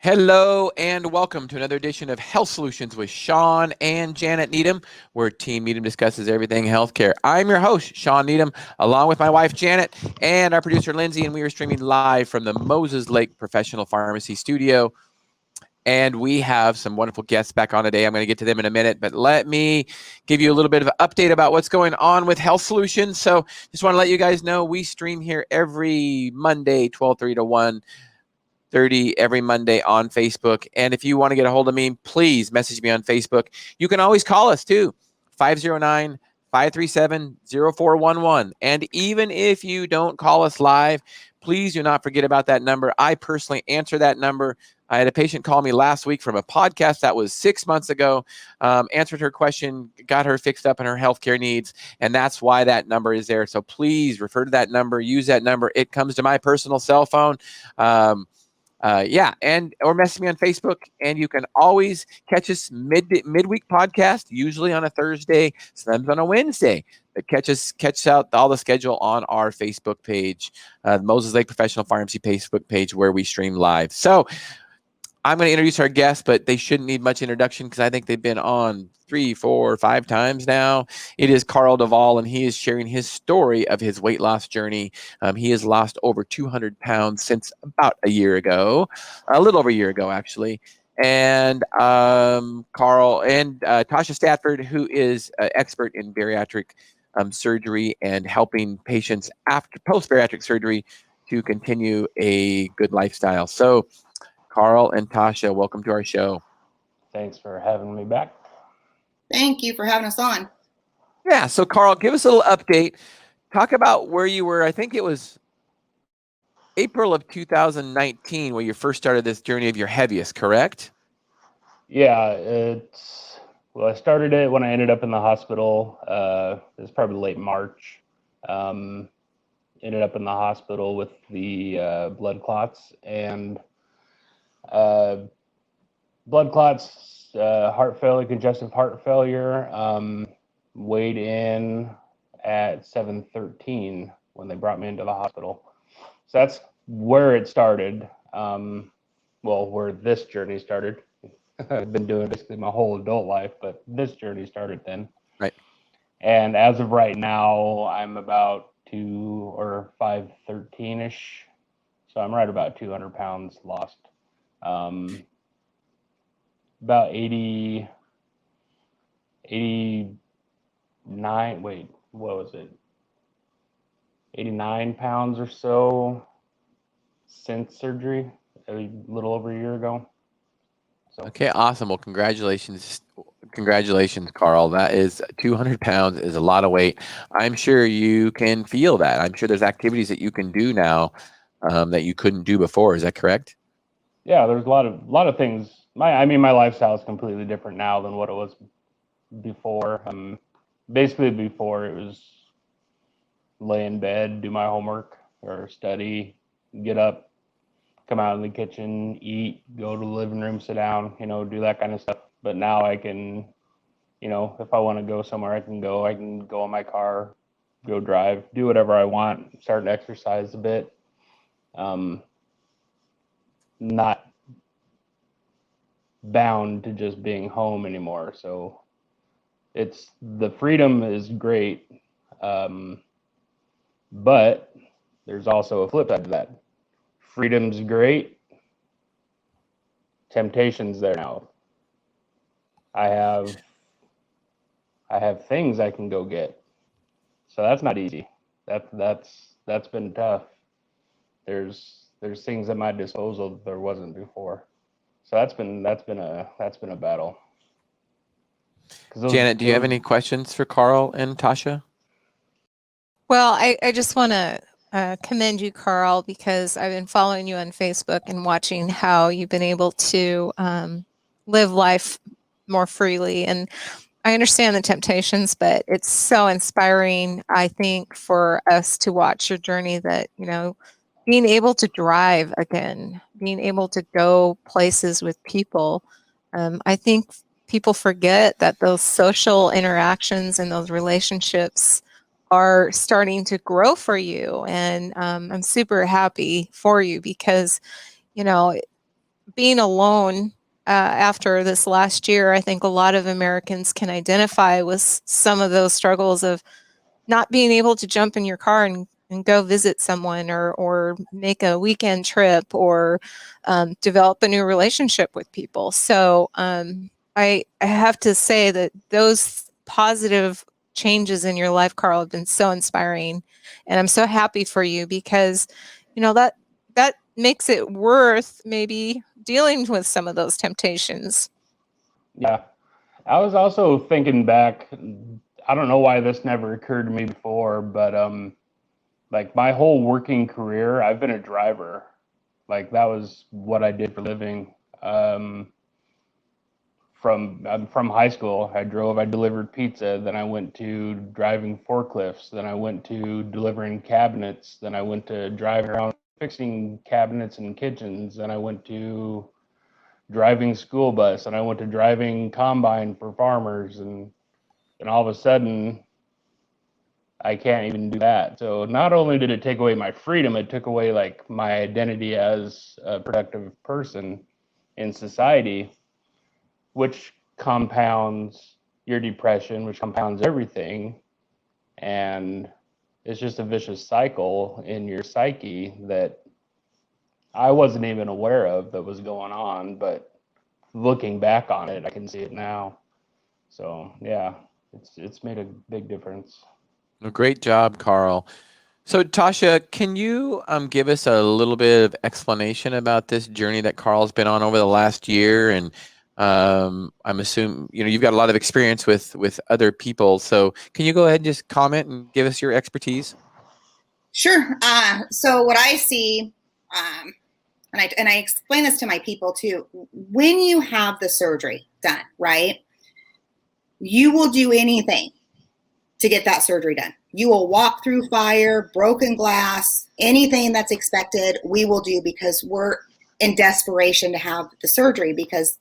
Hello and welcome to another edition of Health Solutions with Shawn and Janet Needham, where Team Needham discusses everything healthcare. I'm your host, Shawn Needham, along with my wife, Janet, and our producer, Lindsay, and we are streaming live from the Moses Lake Professional Pharmacy Studio. And we have some wonderful guests back on today. I'm going to get to them in a minute, but let me give you a little bit of an update about what's going on with Health Solutions. So just want to let you guys know we stream here every Monday, 12:30 to 1:30 every Monday on Facebook. And if you want to get a hold of me, please message me on Facebook. You can always call us too, 509-537-0411. And even if you don't call us live, please do not forget about that number. I personally answer that number. I had a patient call me last week from a podcast that was 6 months ago, answered her question, got her fixed up in her healthcare needs, and that's why that number is there. So please refer to that number, use that number. It comes to my personal cell phone. Or message me on Facebook, and you can always catch us midweek podcast, usually on a Thursday, sometimes on a Wednesday. But catch out all the schedule on our Facebook page, the Moses Lake Professional Pharmacy Facebook page, where we stream live. So I'm going to introduce our guests, but they shouldn't need much introduction because I think they've been on 3, 4, 5 times now. It is Carl Duvall, and he is sharing his story of his weight loss journey. He has lost over 200 pounds since about a year ago, a little over a year ago, actually. And Carl and Tosha Stafford, who is an expert in bariatric surgery and helping patients after post-bariatric surgery to continue a good lifestyle. So Carl and Tosha, welcome to our show. Thanks for having me back. Thank you for having us on. Yeah, so Carl, give us a little update. Talk about where you were. I think it was April of 2019 where you first started this journey of your heaviest, correct? Yeah, I started it when I ended up in the hospital. It was probably late March. Ended up in the hospital with the blood clots and heart failure, congestive heart failure. Weighed in at 713 when they brought me into the hospital. So that's where it started. Where this journey started. I've been doing basically my whole adult life, but this journey started then. Right. And as of right now, I'm about 513-ish. So I'm right about 200 pounds lost. About 89, wait, what was it? 89 pounds or so since surgery, a little over a year ago. So. Okay, awesome. Well, congratulations, Carl. That is 200 pounds is a lot of weight. I'm sure you can feel that. I'm sure there's activities that you can do now that you couldn't do before. Is that correct? Yeah, there's a lot of things. My lifestyle is completely different now than what it was before. Basically before it was lay in bed, do my homework or study, get up, come out in the kitchen, eat, go to the living room, sit down, do that kind of stuff. But now I can, if I want to go somewhere, I can go in my car, go drive, do whatever I want, start to exercise a bit. Not bound to just being home anymore. So the freedom is great. But there's also a flip side to that. Freedom's great. Temptation's there now. I have things I can go get. So that's not easy. That's been tough. There's things at my disposal that there wasn't before. So that's been a battle. Janet, do you have any questions for Carl and Tosha? Well, I just want to commend you, Carl, because I've been following you on Facebook and watching how you've been able to live life more freely. And I understand the temptations, but it's so inspiring, I think, for us to watch your journey that, being able to drive again, being able to go places with people. I think people forget that those social interactions and those relationships are starting to grow for you. And I'm super happy for you because, being alone after this last year, I think a lot of Americans can identify with some of those struggles of not being able to jump in your car and go visit someone or make a weekend trip or develop a new relationship with people. So I have to say that those positive changes in your life, Carl, have been so inspiring. And I'm so happy for you because, that makes it worth maybe dealing with some of those temptations. Yeah. I was also thinking back, I don't know why this never occurred to me before, but like my whole working career, I've been a driver. Like that was what I did for a living. I'm from high school. I delivered pizza, then I went to driving forklifts, then I went to delivering cabinets, then I went to driving around fixing cabinets in kitchens, then I went to driving school bus, and I went to driving combine for farmers, and all of a sudden I can't even do that. So not only did it take away my freedom, it took away like my identity as a productive person in society, which compounds your depression, which compounds everything. And it's just a vicious cycle in your psyche that I wasn't even aware of that was going on, but looking back on it, I can see it now. So yeah, it's made a big difference. Well, great job, Carl. So, Tosha, can you give us a little bit of explanation about this journey that Carl's been on over the last year? And I'm assuming you've got a lot of experience with other people. So, can you go ahead and just comment and give us your expertise? Sure. So what I see, and I explain this to my people too, when you have the surgery done, right, you will do anything to get that surgery done. You will walk through fire, broken glass, anything that's expected, we will do because we're in desperation to have the surgery, because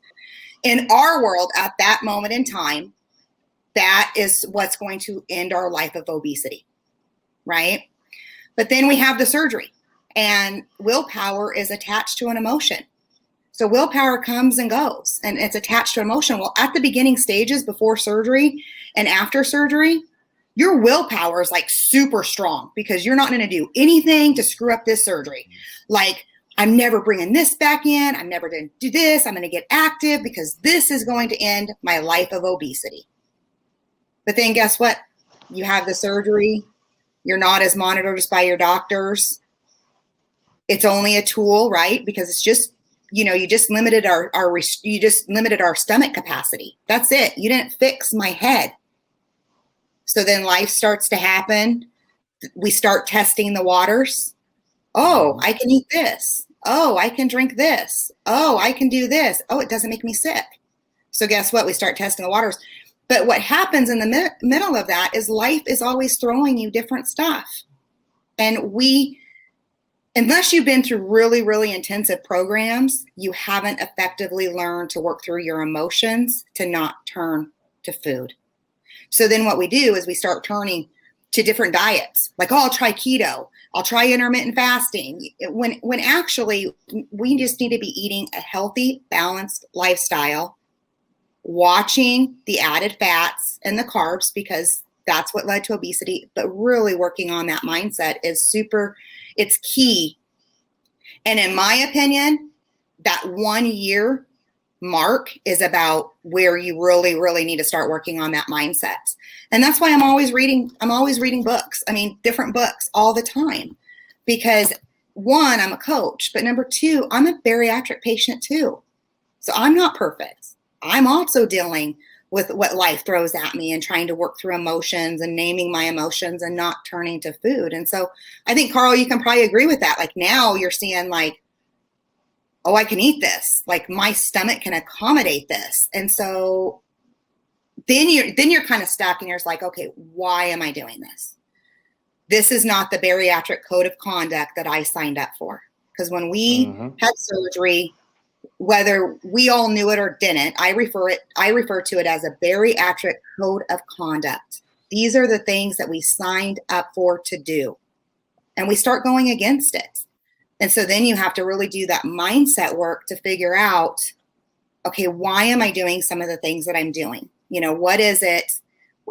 in our world at that moment in time, that is what's going to end our life of obesity, right? But then we have the surgery, and willpower is attached to an emotion. So willpower comes and goes, and it's attached to emotion. Well, at the beginning stages before surgery and after surgery, your willpower is like super strong because you're not going to do anything to screw up this surgery. Like, I'm never bringing this back in. I'm never going to do this. I'm going to get active because this is going to end my life of obesity. But then guess what? You have the surgery. You're not as monitored by your doctors. It's only a tool, right? Because it's just, you just limited our stomach capacity. That's it. You didn't fix my head. So then life starts to happen. We start testing the waters. Oh, I can eat this. Oh, I can drink this. Oh, I can do this. Oh, it doesn't make me sick. So guess what? We start testing the waters. But what happens in the middle of that is life is always throwing you different stuff. And unless you've been through really, really intensive programs, you haven't effectively learned to work through your emotions to not turn to food. So then what we do is we start turning to different diets. Like, oh, I'll try keto. I'll try intermittent fasting. When actually we just need to be eating a healthy, balanced lifestyle, watching the added fats and the carbs, because that's what led to obesity. But really working on that mindset is it's key. And in my opinion, that 1 year mark is about where you really, really need to start working on that mindset. And that's why I'm always reading books. I mean, different books all the time, because one, I'm a coach, but number two, I'm a bariatric patient too. So I'm not perfect. I'm also dealing with what life throws at me and trying to work through emotions and naming my emotions and not turning to food. And so I think, Carl, you can probably agree with that. Like, now you're seeing like, oh, I can eat this. Like, my stomach can accommodate this. And so then you're kind of stuck and you're like, okay, why am I doing this? This is not the bariatric code of conduct that I signed up for. Because when we had surgery, whether we all knew it or didn't, I refer to it as a bariatric code of conduct. These are the things that we signed up for to do. And we start going against it. And so then you have to really do that mindset work to figure out, okay, why am I doing some of the things that I'm doing? You know, what is it?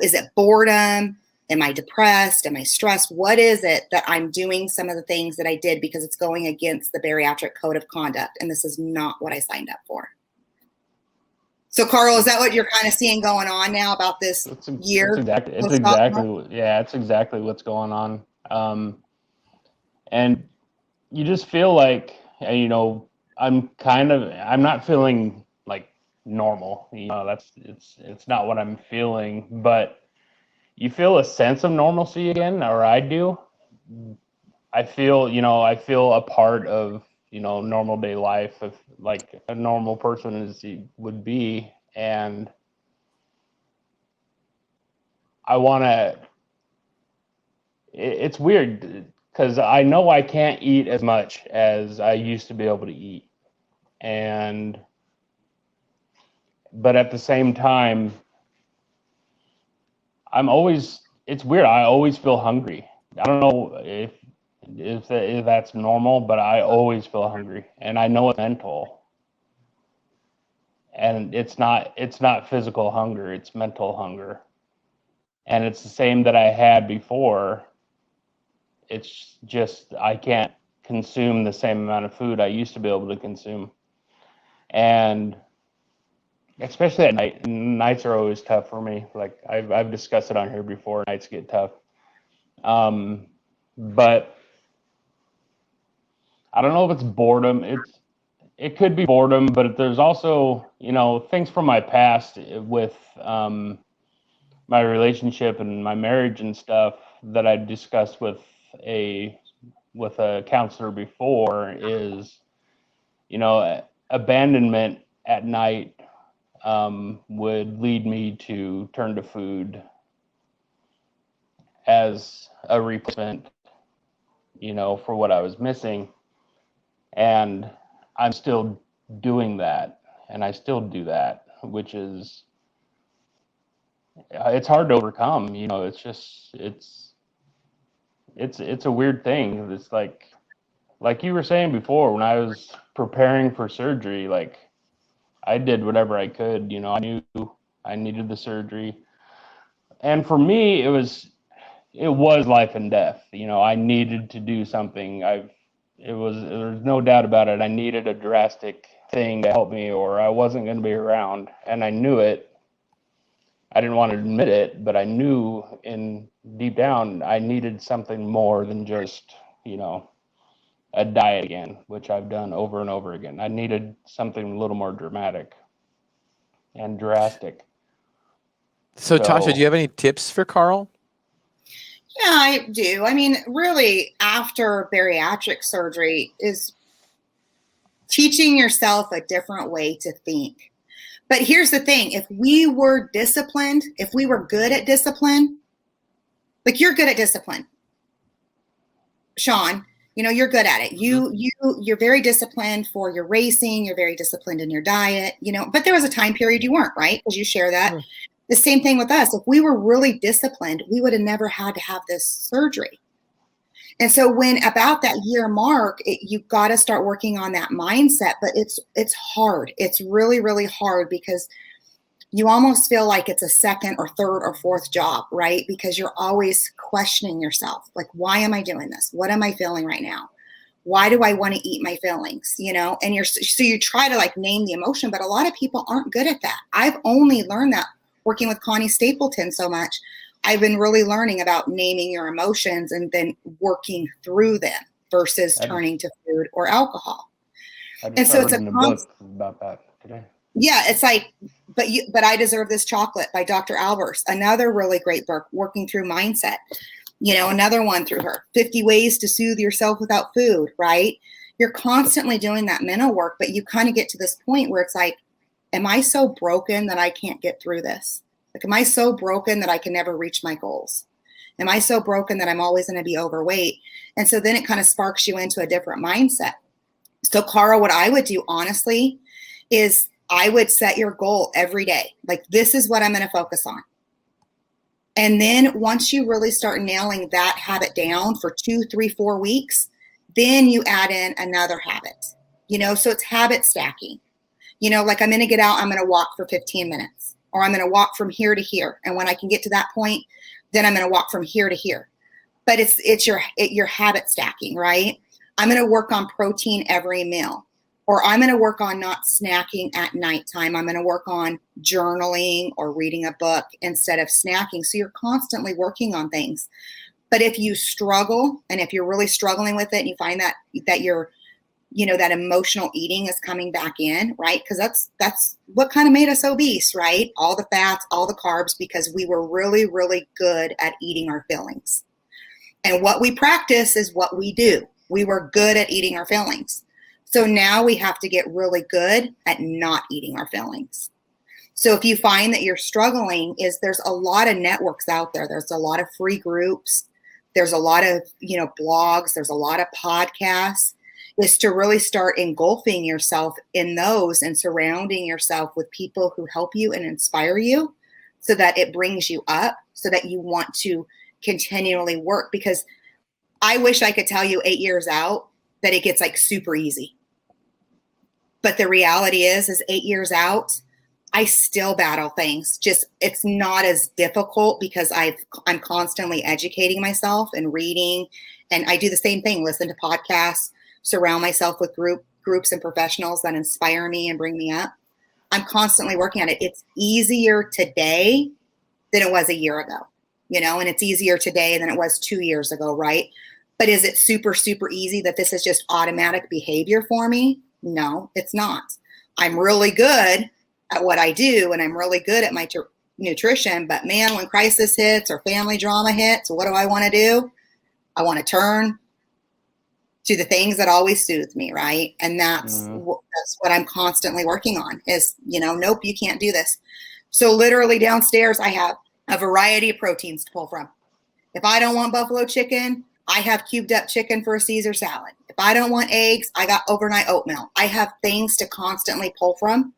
Is it boredom? Am I depressed? Am I stressed? What is it that I'm doing some of the things that I did because it's going against the bariatric code of conduct? And this is not what I signed up for. So, Carl, is that what you're kind of seeing going on now about this year? It's exactly what's going on. And you just feel like, you know, I'm not feeling like normal. You know, it's not what I'm feeling, but you feel a sense of normalcy again, or I do. I feel a part of, you know, normal day life of like a normal person as he would be. And I want to, it's weird because I know I can't eat as much as I used to be able to eat. But at the same time, it's weird. I always feel hungry. I don't know if that's normal, but I always feel hungry, and I know it's mental. And it's not physical hunger, it's mental hunger. And it's the same that I had before. It's just I can't consume the same amount of food I used to be able to consume. And especially at night. Nights are always tough for me. Like I've discussed it on here before. Nights get tough. But I don't know if it's boredom. It could be boredom, but there's also, you know, things from my past with my relationship and my marriage and stuff that I discussed with a counselor before is, you know, abandonment at night would lead me to turn to food as a replacement, you know, for what I was missing. And I'm still doing that, and I still do that, which is, it's hard to overcome, you know. It's just, it's a weird thing. It's like you were saying before, when I was preparing for surgery, like I did whatever I could, you know. I knew I needed the surgery. And for me, it was life and death. You know, I needed to do something. There's no doubt about it. I needed a drastic thing to help me, or I wasn't going to be around. And I knew it. I didn't want to admit it, but I knew in deep down I needed something more than just, you know, a diet again, which I've done over and over again. I needed something a little more dramatic and drastic. So Tosha, do you have any tips for Carl? Yeah, I do. I mean, really, after bariatric surgery is teaching yourself a different way to think. But here's the thing. If we were disciplined, if we were good at discipline, like you're good at discipline, Shawn, you know, you're good at it. You're very disciplined for your racing. You're very disciplined in your diet, you know, but there was a time period you weren't, right? Because you share that. Mm. The same thing with us. If we were really disciplined, we would have never had to have this surgery. And so when about that year mark, you got to start working on that mindset, but it's hard. It's really, really hard because you almost feel like it's a second or third or fourth job, right? Because you're always questioning yourself. Like, why am I doing this? What am I feeling right now? Why do I want to eat my feelings? You know, and so you try to like name the emotion, but a lot of people aren't good at that. I've only learned that working with Connie Stapleton so much. I've been really learning about naming your emotions and then working through them versus turning to food or alcohol. And so it's a book about that today. Yeah, it's like, but I Deserve This Chocolate by Dr. Albers, another really great book, working through mindset. You know, another one through her, 50 Ways to Soothe Yourself Without Food, right? You're constantly doing that mental work, but you kind of get to this point where it's like, am I so broken that I can't get through this? Like, am I so broken that I can never reach my goals? Am I so broken that I'm always going to be overweight? And so then it kind of sparks you into a different mindset. So, Carl, what I would do, honestly, is I would set your goal every day. Like, this is what I'm going to focus on. And then once you really start nailing that habit down for 2, 3, 4 weeks, then you add in another habit, so it's habit stacking. Like I'm going to get out, I'm going to walk for 15 minutes, or I'm going to walk from here to here. And when I can get to that point, then I'm going to walk from here to here. But it's your habit stacking, right? I'm going to work on protein every meal, or I'm going to work on not snacking at nighttime. I'm going to work on journaling or reading a book instead of snacking. So you're constantly working on things. But if you struggle, and if you're really struggling with it, and you find that you're, that emotional eating is coming back in, right? Because that's what kind of made us obese, right? All the fats, all the carbs, because we were really, really good at eating our feelings. And what we practice is what we do. We were good at eating our feelings. So now we have to get really good at not eating our feelings. So if you find that you're struggling, there's a lot of networks out there. There's a lot of free groups. There's a lot of, blogs. There's a lot of podcasts. Is to really start engulfing yourself in those and surrounding yourself with people who help you and inspire you, so that it brings you up, so that you want to continually work. Because I wish I could tell you 8 years out that it gets like super easy. But the reality is 8 years out, I still battle things. Just, it's not as difficult because I'm constantly educating myself and reading. And I do the same thing, listen to podcasts, surround myself with groups and professionals that inspire me and bring me up. I'm constantly working on it. It's easier today than it was a year ago, and it's easier today than it was 2 years ago, right? But is it super, super easy that this is just automatic behavior for me? No, it's not. I'm really good at what I do, and I'm really good at my nutrition. But man, when crisis hits or family drama hits, what do I want to do? I want to turn to the things that always soothe me, right? And that's what I'm constantly working on is, nope, you can't do this. So literally downstairs, I have a variety of proteins to pull from. If I don't want buffalo chicken, I have cubed up chicken for a Caesar salad. If I don't want eggs, I got overnight oatmeal. I have things to constantly pull from,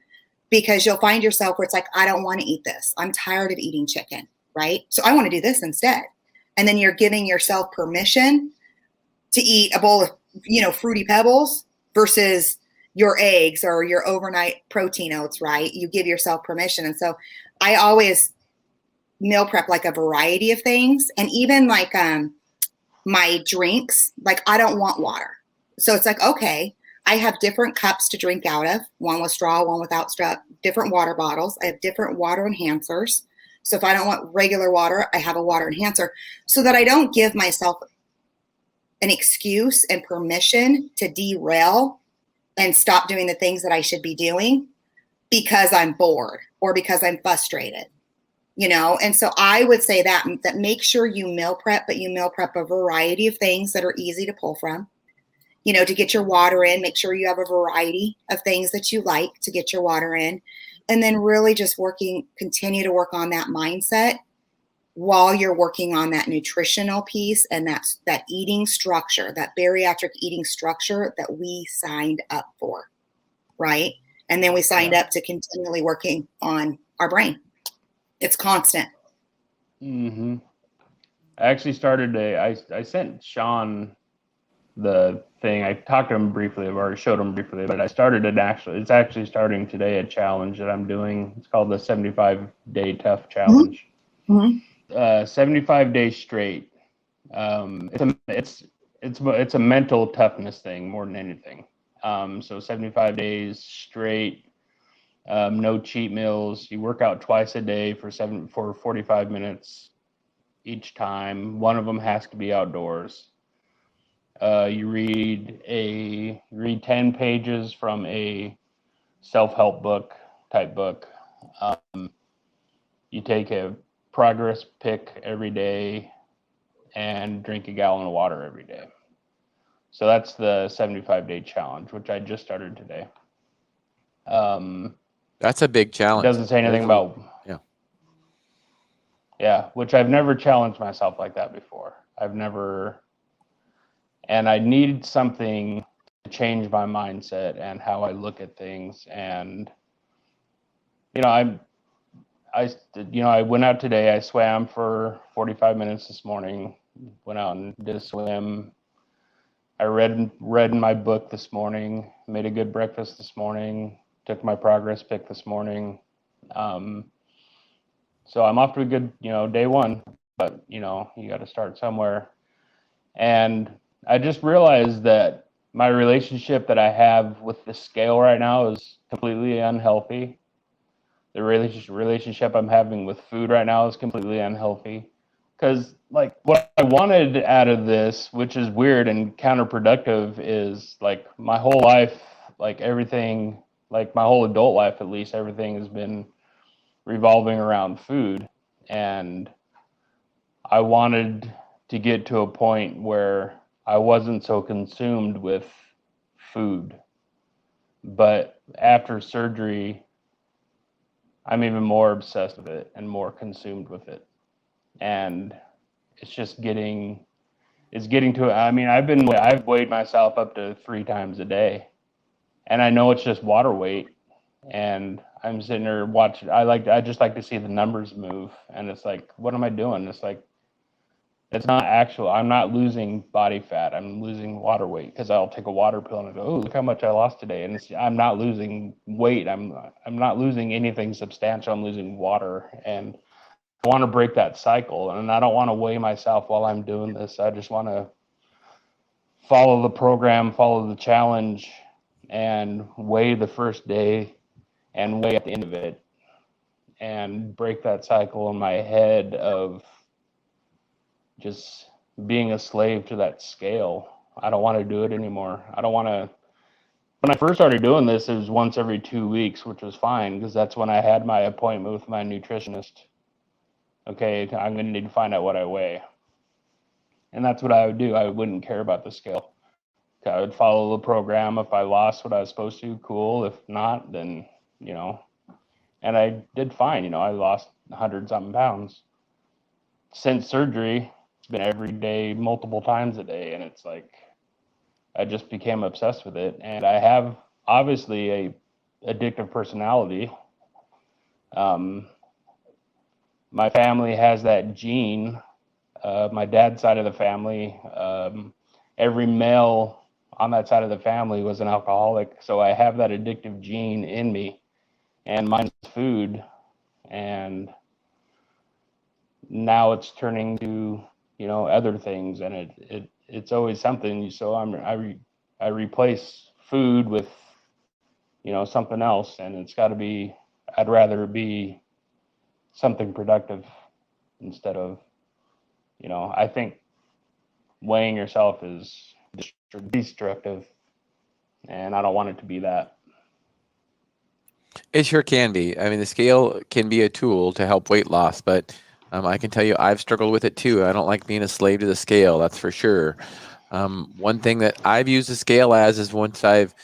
because you'll find yourself where it's like, I don't want to eat this. I'm tired of eating chicken, right? So I want to do this instead. And then you're giving yourself permission to eat a bowl of, Fruity Pebbles versus your eggs or your overnight protein oats, right? You give yourself permission. And so I always meal prep like a variety of things. And even like my drinks, like I don't want water. So it's like, okay, I have different cups to drink out of, one with straw, one without straw, different water bottles. I have different water enhancers. So if I don't want regular water, I have a water enhancer, so that I don't give myself an excuse and permission to derail and stop doing the things that I should be doing because I'm bored or because I'm frustrated, And so I would say that make sure you meal prep, but you meal prep a variety of things that are easy to pull from, to get your water in. Make sure you have a variety of things that you like to get your water in. And then really just continue to work on that mindset while you're working on that nutritional piece and that eating structure, that bariatric eating structure that we signed up for, right? And then we signed up to continually working on our brain. It's constant. Mm-hmm. I actually started I sent Shawn the thing. I talked to him briefly. I've already showed him briefly, but I started it's actually starting today, a challenge that I'm doing. It's called the 75-day tough challenge. Mm-hmm. 75 days straight. It's a mental toughness thing more than anything. So 75 days straight, no cheat meals. You work out twice a day for 45 minutes each time. One of them has to be outdoors. You read 10 pages from a self-help type book. You take a progress pick every day and drink a gallon of water every day. So that's the 75-day challenge, which I just started today. That's a big challenge. It doesn't say anything about which I've never challenged myself like that before. And I need something to change my mindset and how I look at things. And I went out today. I swam for 45 minutes this morning. Went out and did a swim. I read in my book this morning, made a good breakfast this morning, took my progress pic this morning. So I'm off to a good, day one, but you got to start somewhere. And I just realized that my relationship that I have with the scale right now is completely unhealthy. The relationship I'm having with food right now is completely unhealthy. Because, like, what I wanted out of this, which is weird and counterproductive, is like my whole life, like everything, like my whole adult life at least, everything has been revolving around food. And I wanted to get to a point where I wasn't so consumed with food. But after surgery, I'm even more obsessed with it and more consumed with it. And it's just getting to, I mean, I've weighed myself up to 3 times a day, and I know it's just water weight, and I'm sitting there watching. I just like to see the numbers move, and it's like, what am I doing? It's like, it's not actual. I'm not losing body fat. I'm losing water weight, because I'll take a water pill and I go, oh, look how much I lost today. And I'm not losing weight. I'm not losing anything substantial. I'm losing water. And I want to break that cycle. And I don't want to weigh myself while I'm doing this. I just want to follow the program, follow the challenge, and weigh the first day and weigh at the end of it, and break that cycle in my head of just being a slave to that scale. I don't want to do it anymore. I don't want to. When I first started doing this, it was once every 2 weeks, which was fine, because that's when I had my appointment with my nutritionist. Okay, I'm going to need to find out what I weigh. And that's what I would do. I wouldn't care about the scale. I would follow the program. If I lost what I was supposed to, cool. If not, then, and I did fine. I lost 100-something pounds. Since surgery, it's been every day, multiple times a day. And it's like, I just became obsessed with it. And I have obviously a addictive personality. My family has that gene. My dad's side of the family, every male on that side of the family was an alcoholic. So I have that addictive gene in me, and mine's food. And now it's turning to, other things, and it's always something. So I replace food with, something else, and it's got to be, I'd rather it be something productive instead of, I think weighing yourself is destructive, and I don't want it to be that. It sure can be. I mean, the scale can be a tool to help weight loss, but I can tell you I've struggled with it too. I don't like being a slave to the scale, that's for sure. One thing that I've used the scale as is once I've,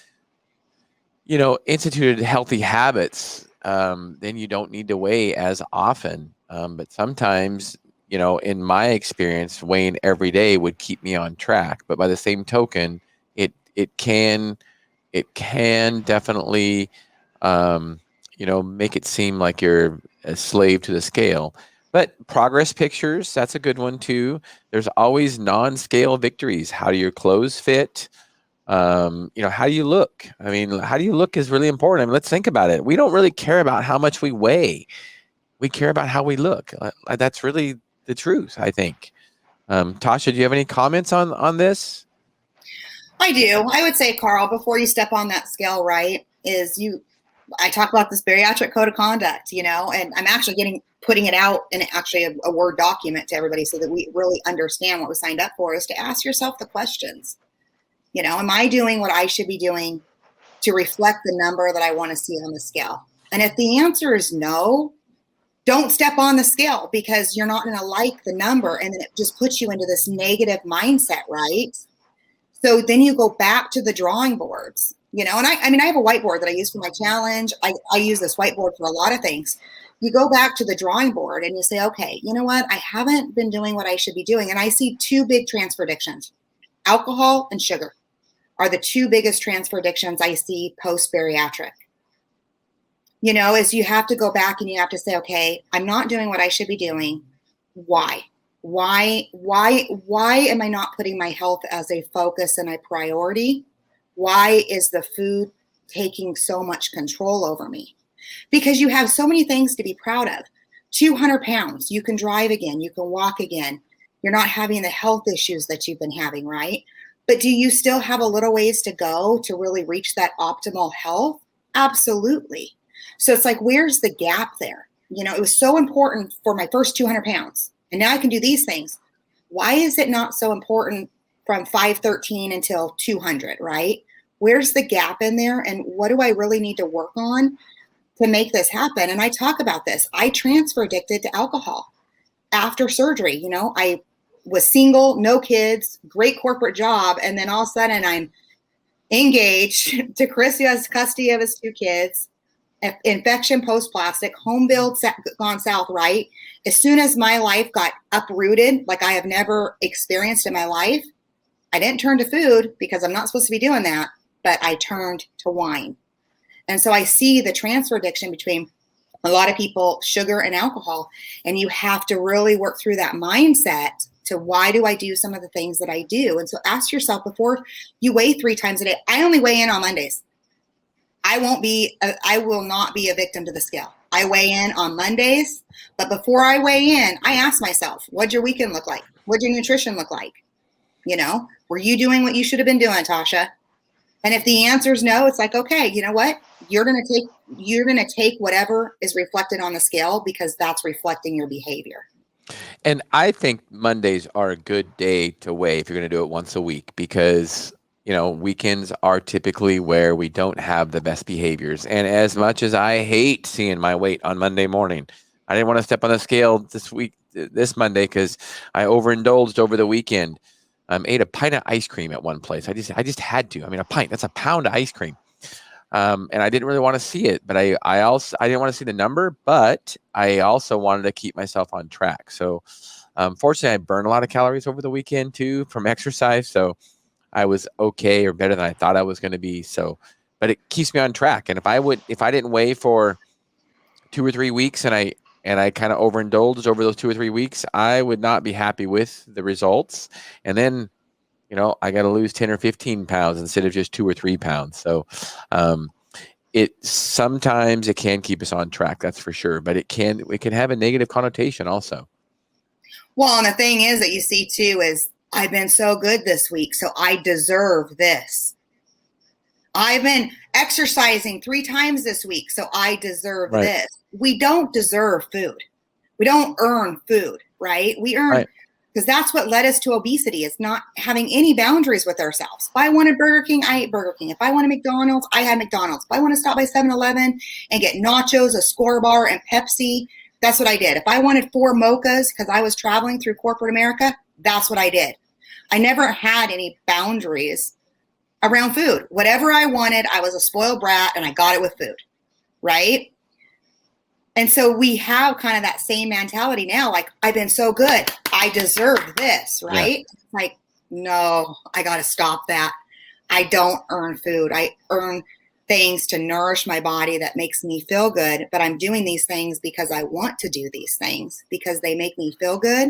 instituted healthy habits, then you don't need to weigh as often. But sometimes, in my experience, weighing every day would keep me on track. But by the same token, it can definitely, make it seem like you're a slave to the scale. But progress pictures, that's a good one too. There's always non-scale victories. How do your clothes fit? How do you look? I mean, how do you look is really important. I mean, let's think about it. We don't really care about how much we weigh. We care about how we look. That's really the truth, I think. Tosha, do you have any comments on this? I do. I would say, Carl, before you step on that scale, right, I talk about this bariatric code of conduct, and I'm actually putting it out in actually a Word document to everybody so that we really understand what we signed up for, is to ask yourself the questions. Am I doing what I should be doing to reflect the number that I want to see on the scale? And if the answer is no, don't step on the scale, because you're not going to like the number, and then it just puts you into this negative mindset, right? So then you go back to the drawing boards, and I have a whiteboard that I use for my challenge. I use this whiteboard for a lot of things. You go back to the drawing board and you say, okay, you know what? I haven't been doing what I should be doing. And I see 2 big transfer addictions. Alcohol and sugar are the 2 biggest transfer addictions I see post-bariatric. Is you have to go back and you have to say, okay, I'm not doing what I should be doing. Why? Why am I not putting my health as a focus and a priority? Why is the food taking so much control over me? Because you have so many things to be proud of. 200 pounds, you can drive again, you can walk again. You're not having the health issues that you've been having, right? But do you still have a little ways to go to really reach that optimal health? Absolutely. So it's like, where's the gap there? You know, it was so important for my first 200 pounds, and now I can do these things. Why is it not so important from 513 until 200, right? Where's the gap in there? And what do I really need to work on to make this happen? And I talk about this. I transfer addicted to alcohol after surgery. You know, I was single, no kids, great corporate job. And then all of a sudden I'm engaged to Chris, who has custody of his 2 kids, infection post-plastic, home build gone south, right? As soon as my life got uprooted, like I have never experienced in my life, I didn't turn to food because I'm not supposed to be doing that, but I turned to wine. And so I see the transfer addiction between a lot of people, sugar and alcohol. And you have to really work through that mindset to why do I do some of the things that I do? And so ask yourself before you weigh 3 times a day. I only weigh in on Mondays. I will not be a victim to the scale. I weigh in on Mondays, but before I weigh in, I ask myself, what'd your weekend look like? What'd your nutrition look like? You know, were you doing what you should have been doing, Tosha? And if the answer is no, it's like, okay, you know what? You're going to take whatever is reflected on the scale because that's reflecting your behavior. And I think Mondays are a good day to weigh if you're going to do it once a week, because, you know, weekends are typically where we don't have the best behaviors. And as much as I hate seeing my weight on Monday morning, I didn't want to step on the scale this Monday, because I overindulged over the weekend. Ate a pint of ice cream at one place. I just had to. I mean, a pint, that's a pound of ice cream. And I didn't really want to see it, but I didn't want to see the number, but I also wanted to keep myself on track. So, fortunately, I burned a lot of calories over the weekend too from exercise. So I was okay, or better than I thought I was going to be. So, but it keeps me on track. And if I didn't weigh for 2 or 3 weeks and I kind of overindulged over those 2 or 3 weeks, I would not be happy with the results. And then, you know, I got to lose 10 or 15 pounds instead of just 2 or 3 pounds. So, sometimes it can keep us on track, that's for sure, but it can have a negative connotation also. Well, and the thing is that you see too is I've been so good this week, so I deserve this. I've been exercising 3 times this week, so I deserve this. We don't deserve food. We don't earn food, right? We earn, because that's what led us to obesity, is not having any boundaries with ourselves. If I wanted Burger King, I ate Burger King. If I wanted McDonald's, I had McDonald's. If I want to stop by 7-Eleven and get nachos, a Score bar, and Pepsi, that's what I did. If I wanted 4 mochas because I was traveling through corporate America, that's what I did. I never had any boundaries around food. Whatever I wanted, I was a spoiled brat and I got it with food, right? And so we have kind of that same mentality now, like, I've been so good, I deserve this, right? Yeah. Like, no, I got to stop that. I don't earn food. I earn things to nourish my body that makes me feel good, but I'm doing these things because I want to do these things because they make me feel good,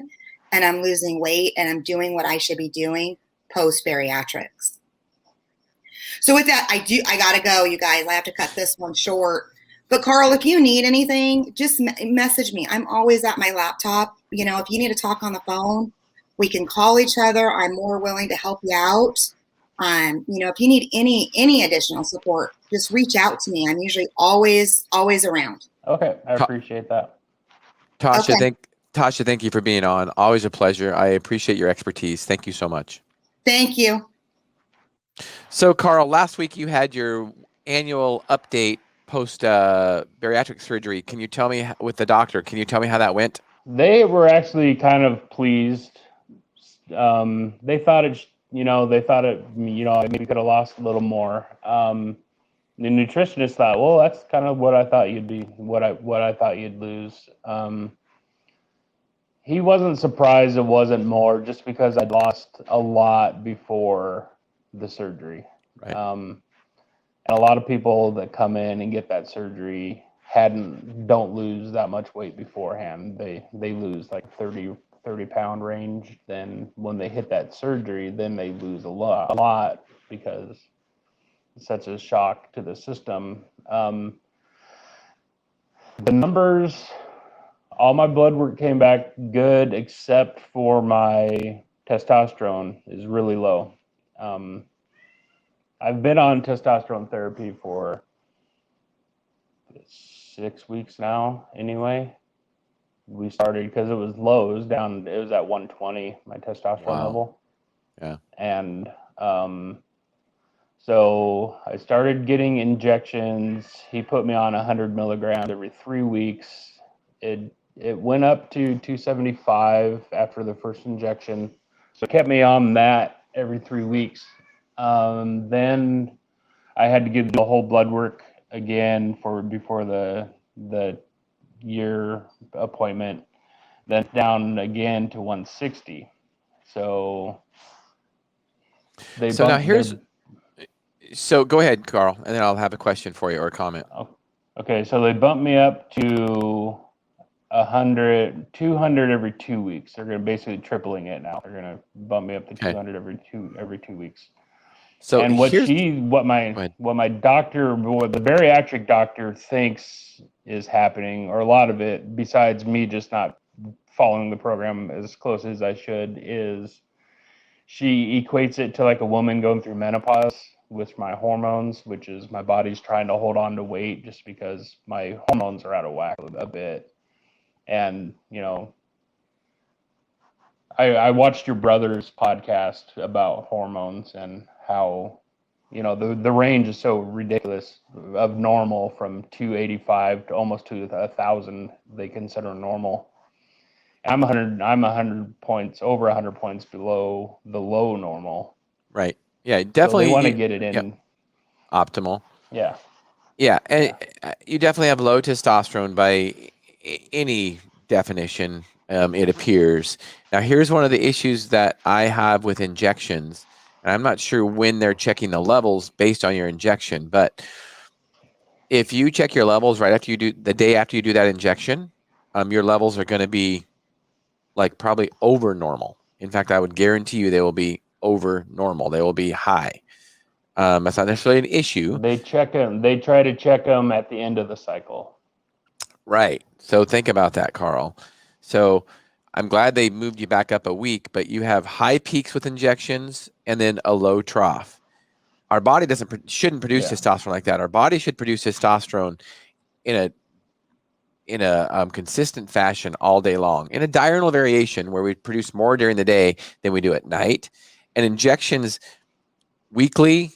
and I'm losing weight and I'm doing what I should be doing post bariatrics. So with that, I got to go, you guys. I have to cut this one short. But Carl, if you need anything, just message me. I'm always at my laptop. You know, if you need to talk on the phone, we can call each other. I'm more willing to help you out. You know, if you need any additional support, just reach out to me. I'm usually always around. Okay, I appreciate that. Tosha, thank you for being on. Always a pleasure. I appreciate your expertise. Thank you so much. Thank you. So, Carl, last week you had your annual update post bariatric surgery. Can you tell me, with the doctor, can you tell me how that went? They were actually kind of pleased. They thought it, I maybe could have lost a little more. The nutritionist thought, well, that's kind of what I thought you'd be, what I thought you'd lose. He wasn't surprised it wasn't more, just because I'd lost a lot before the surgery. Right. And a lot of people that come in and get that surgery don't lose that much weight beforehand. They lose like 30 30-pound range, then when they hit that surgery, then they lose a lot because it's such a shock to the system. The numbers, all my blood work came back good, except for my testosterone is really low. I've been on testosterone therapy for 6 weeks now anyway. We started because it was low. It was down. It was at 120, my testosterone Wow. level. Yeah. And so I started getting injections. He put me on 100 milligrams every 3 weeks. It went up to 275 after the first injection. So it kept me on that every 3 weeks. Then I had to give the whole blood work again before the year appointment. Then down again to 160. So they So now bumped. so go ahead, Carl, and then I'll have a question for you or a comment. Okay, so they bumped me up to 100, 200 every 2 weeks. They're going to basically tripling it now. They're going to bump me up to 200 every two weeks. So And what my doctor, what the bariatric doctor thinks is happening, or a lot of it, besides me just not following the program as close as I should, is she equates it to like a woman going through menopause with my hormones, which is my body's trying to hold on to weight just because my hormones are out of whack a bit. And, you know, I watched your brother's podcast about hormones and how, you know, the range is so ridiculous of normal from 285 to almost to 1,000 they consider normal. I'm 100 points, over 100 points below the low normal. Right. Yeah, definitely. So they want to get it in. Yep. Optimal. Yeah. Yeah, and you definitely have low testosterone by any definition, it appears. Now, here's one of the issues that I have with injections, and I'm not sure when they're checking the levels based on your injection, but if you check your levels right after the day after you do that injection, your levels are going to be like probably over normal. In fact, I would guarantee you they will be over normal. They will be high. That's not necessarily an issue. They check them. They try to check them at the end of the cycle. Right. So think about that, Carl. So I'm glad they moved you back up a week, but you have high peaks with injections and then a low trough. Our body shouldn't produce testosterone like that. Our body should produce testosterone in a consistent fashion all day long, in a diurnal variation where we produce more during the day than we do at night. And injections, weekly,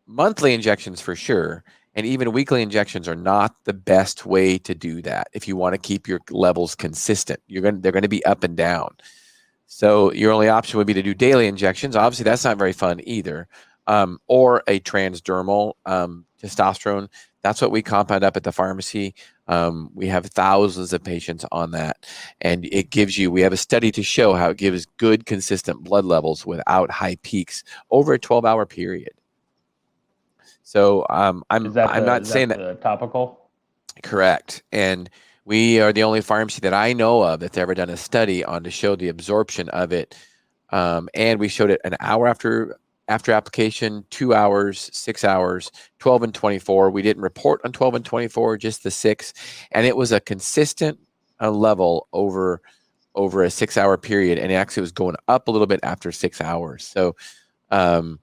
monthly injections for sure, and even weekly injections are not the best way to do that if you want to keep your levels consistent. They're going to be up and down. So your only option would be to do daily injections. Obviously, that's not very fun either. Or a transdermal testosterone. That's what we compound up at the pharmacy. We have thousands of patients on that, and we have a study to show how it gives good, consistent blood levels without high peaks over a 12-hour period. So I'm not saying that the topical. Correct, and we are the only pharmacy that I know of that's ever done a study on to show the absorption of it, and we showed it an hour after application, 2 hours, 6 hours, 12 and 24. We didn't report on 12 and 24, just the 6. And it was a consistent level over a 6-hour period. And it actually was going up a little bit after 6 hours. So, and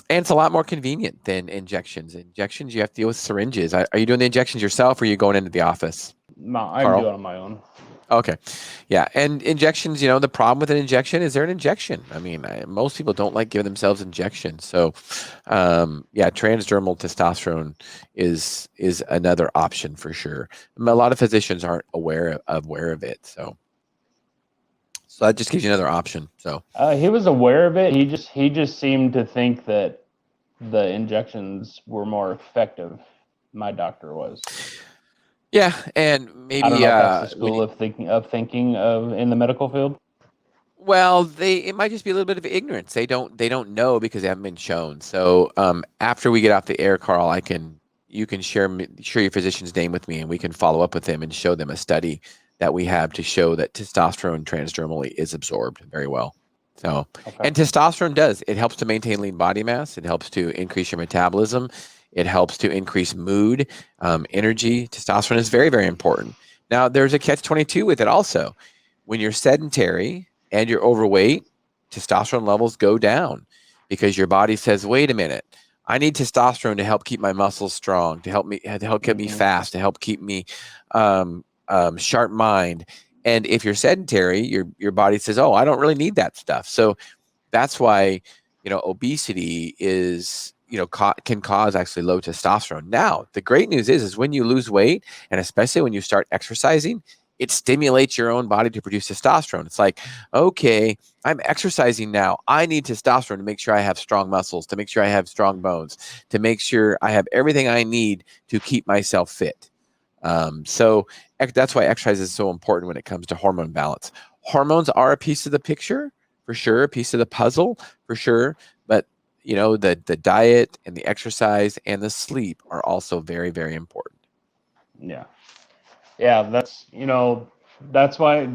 it's a lot more convenient than injections. Injections, you have to deal with syringes. Are you doing the injections yourself or are you going into the office? No, I'm doing it on my own. Okay. Yeah. And injections, the problem with an injection is they're an injection. I mean, most people don't like giving themselves injections. So, transdermal testosterone is another option for sure. A lot of physicians aren't aware of it. So that just gives you another option. So he was aware of it. He just seemed to think that the injections were more effective. My doctor was. Yeah, and maybe I don't know if that's the school of thinking in the medical field. Well, it might just be a little bit of ignorance. They don't know because they haven't been shown. So after we get off the air, Carl, you can share your physician's name with me, and we can follow up with them and show them a study that we have to show that testosterone transdermally is absorbed very well. So, Okay. and testosterone does, it helps to maintain lean body mass. It helps to increase your metabolism. It helps to increase mood, energy. Testosterone is very, very important. Now, there's a catch-22 with it also. When you're sedentary and you're overweight, testosterone levels go down because your body says, wait a minute, I need testosterone to help keep my muscles strong, to help keep me fast, to help keep me sharp mind. And if you're sedentary, your body says, oh, I don't really need that stuff. So that's why, obesity is, can cause actually low testosterone. Now, the great news is when you lose weight, and especially when you start exercising, it stimulates your own body to produce testosterone. It's like, okay, I'm exercising now. I need testosterone to make sure I have strong muscles, to make sure I have strong bones, to make sure I have everything I need to keep myself fit. So that's why exercise is so important when it comes to hormone balance. Hormones are a piece of the picture, for sure, a piece of the puzzle, for sure. But, the diet and the exercise and the sleep are also very, very important. Yeah. Yeah, that's why,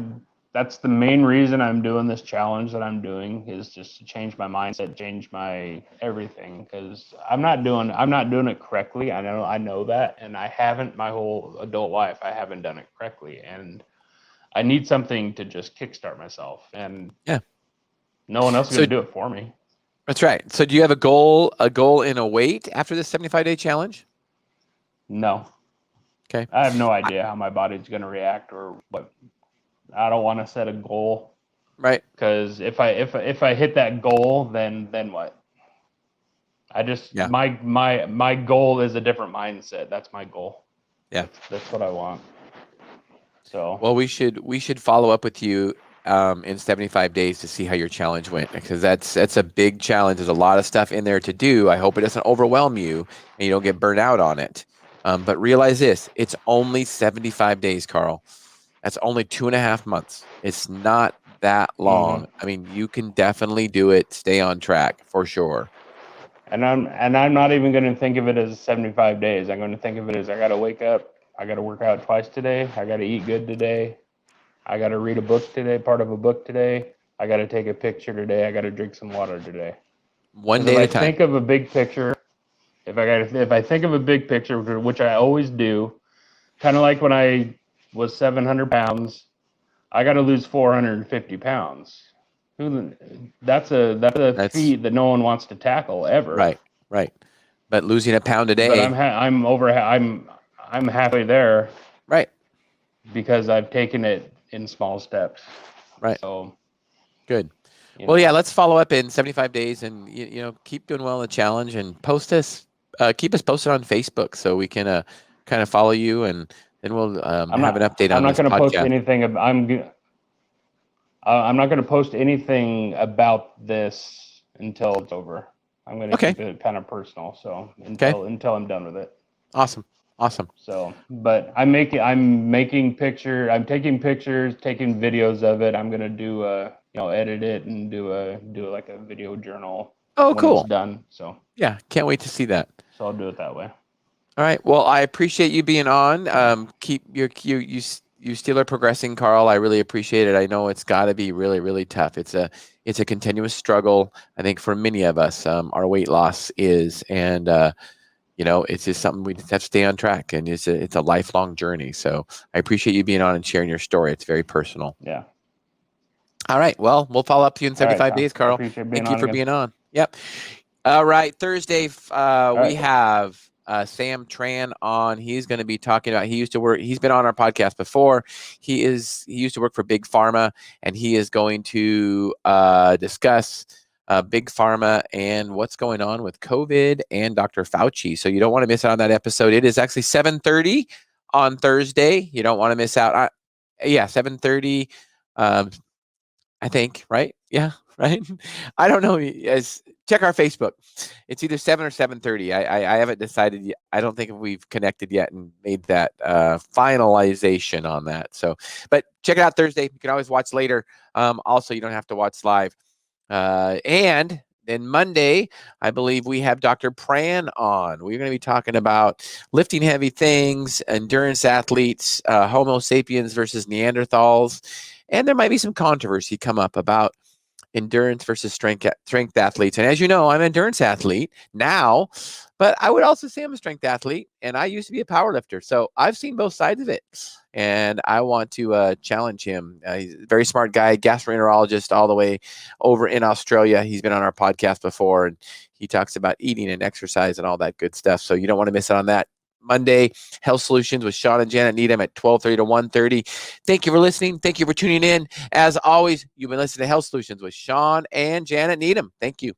that's the main reason I'm doing this challenge that I'm doing, is just to change my mindset, change my everything, because I'm not doing it correctly. I know that, and I haven't my whole adult life. I haven't done it correctly, and I need something to just kickstart myself, and Yeah. no one else is going to do it for me. That's right. So do you have a goal in a weight after this 75-day challenge? No. Okay. I have no idea how my body's going to react or what. I don't want to set a goal. Right. Because if I hit that goal, then what? I just my goal is a different mindset. That's my goal. Yeah. That's what I want. So well, we should follow up with you in 75 days to see how your challenge went, because that's a big challenge. There's a lot of stuff in there to do. I hope it doesn't overwhelm you and you don't get burnt out on it. But realize this: it's only 75 days, Carl. That's only 2.5 months. It's not that long. I mean, you can definitely do it. Stay on track for sure. And I'm not even going to think of it as 75 days. I'm going to think of it as I got to wake up. I got to work out twice today. I got to eat good today. I got to read a book today, part of a book today. I got to take a picture today. I got to drink some water today. One day at a time. If I think of a big picture, if I think of a big picture, which I always do, kind of like when I was 700 pounds, I got to lose 450 pounds. That's a feat that no one wants to tackle ever. Right. But losing a pound a day. But I'm halfway there. Right. Because I've taken it in small steps. Right. So good. Well, yeah, let's follow up in 75 days and, keep doing well in the challenge, and keep us posted on Facebook so we can kind of follow you, and then we'll have an update on this podcast. I'm not going to post anything. I'm not going to post anything about this until it's over. I'm going to keep it kind of personal. So until I'm done with it. Awesome. So, but I'm taking pictures, taking videos of it. I'm going to do edit it and do like a video journal. Oh, cool. It's done. So yeah, can't wait to see that. So I'll do it that way. All right. Well, I appreciate you being on. You still are progressing, Carl. I really appreciate it. I know it's got to be really, really tough. It's a continuous struggle, I think, for many of us. Our weight loss is, and it's just something we just have to stay on track, and it's a lifelong journey. So I appreciate you being on and sharing your story. It's very personal. Yeah. All right. Well, we'll follow up to you in 75 days, Carl. Thank you for being on. Yep. All right. Thursday, we have Sam Tran on. He's going to be talking about, he's been on our podcast before. He used to work for Big Pharma, and he is going to discuss Big Pharma and what's going on with COVID and Dr. Fauci. So you don't want to miss out on that episode. It is actually 7:30 on Thursday. You don't want to miss out. 7:30. I think, right? Yeah, right. I don't know. Check our Facebook. It's either 7 or 7:30. I haven't decided yet. I don't think we've connected yet and made that finalization on that. So, but check it out Thursday. You can always watch later. Also, you don't have to watch live. And Then Monday, I believe we have Dr. Pran on. We're going to be talking about lifting heavy things, endurance athletes, Homo sapiens versus Neanderthals, and there might be some controversy come up about endurance versus strength athletes. And as you know, I'm an endurance athlete now, but I would also say I'm a strength athlete, and I used to be a power lifter. So I've seen both sides of it, and I want to challenge him. He's a very smart guy, gastroenterologist all the way over in Australia. He's been on our podcast before, and he talks about eating and exercise and all that good stuff. So you don't want to miss out on that. Monday, Health Solutions with Shawn and Janet Needham at 12:30 to 1:30. Thank you for listening. Thank you for tuning in. As always, you've been listening to Health Solutions with Shawn and Janet Needham. Thank you.